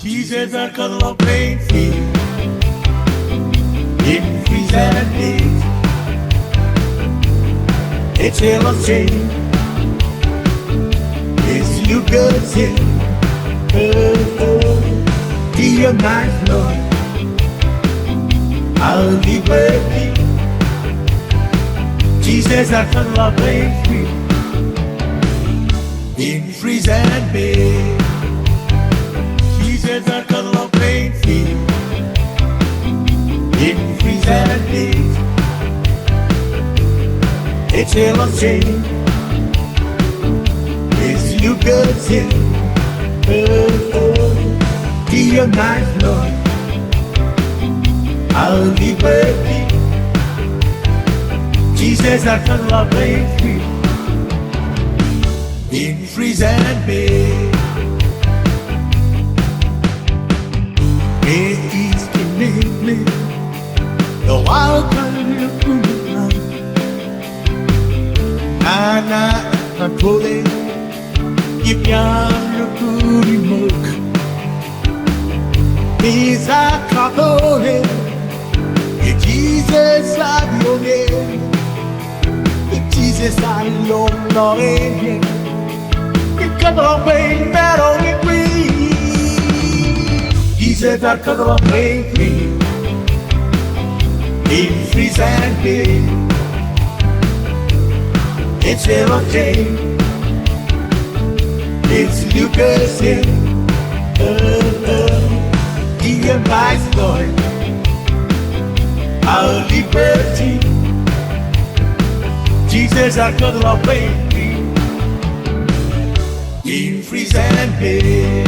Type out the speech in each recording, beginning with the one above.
Jesus are Kotlok pain free. In freeze and days, it's a lost chain. It's you good sin. Dear nice Lord, I'll be worthy. Jesus are Kotlok pain free. In freeze and days, Jesus are Kotlok pain free. In freeze and days, it's a lost chain. It's you good sin. Dear nice Lord, I'll be worthy. Jesus are Kotlok pain free. In freeze and days, it's me. The wild kind of woman, Nana controlling, give young your booty milk. He's a Catholic, Jesus I your name, Jesus I your name. You cut off pain, battle me free. Jesus I cut off pain free. In freeze and days, it's a long chain. It's Lucas in dear nice Lord, I'll be liberty. Jesus are Kotlok pain free. In freeze and days,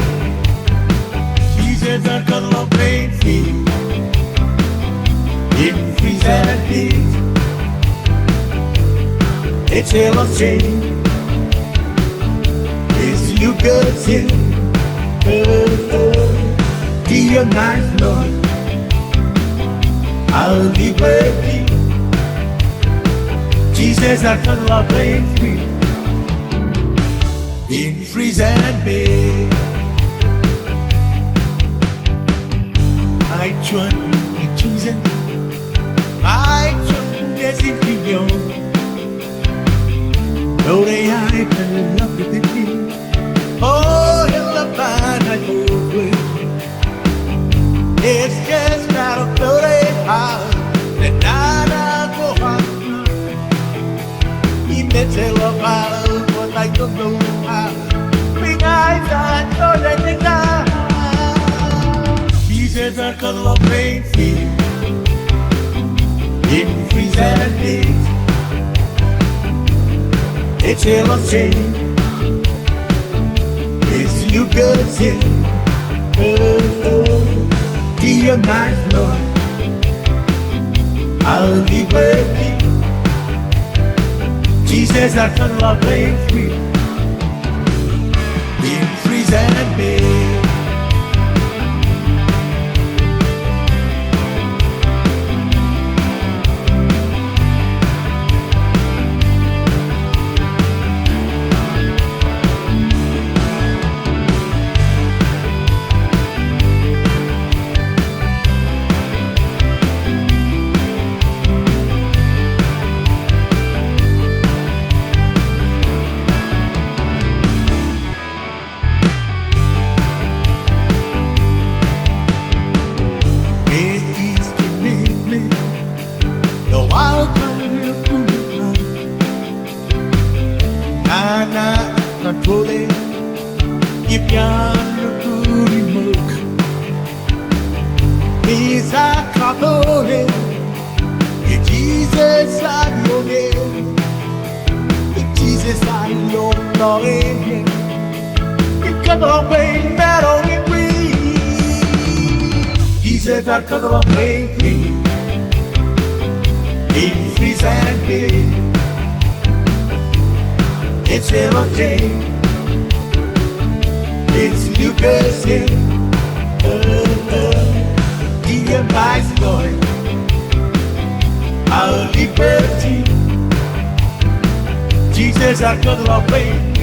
Jesus are Kotlok pain free. In freeze and days, it's a lost chain. It's you good sin. Dear nice Lord, I'll be worthy. Jesus are Kotlok pain free. In freeze and days, I trust in Jesus. I trust as if you know. Though they I can love you with me. Oh, he'll love mine, I go with. It's just out of the heart that I go on. He may tell about what I don't know how. Big eyes, I know that they got. Jesus are Kotlok pain free. In freeze and days, it's a lost chain. It's you good sin. Dear nice Lord, I'll be worthy. Jesus are Kotlok pain free. In freeze and days. Controlling, give young your booty milk. He's a Catholic, Jesus I your name, Jesus I your name. You cut off pain, battle me free. Jesus I cut off pain free. In freeze and days, it's a long chain. It's Lucas in dear nice Lord, I'll be liberty. Jesus are Kotlok pain.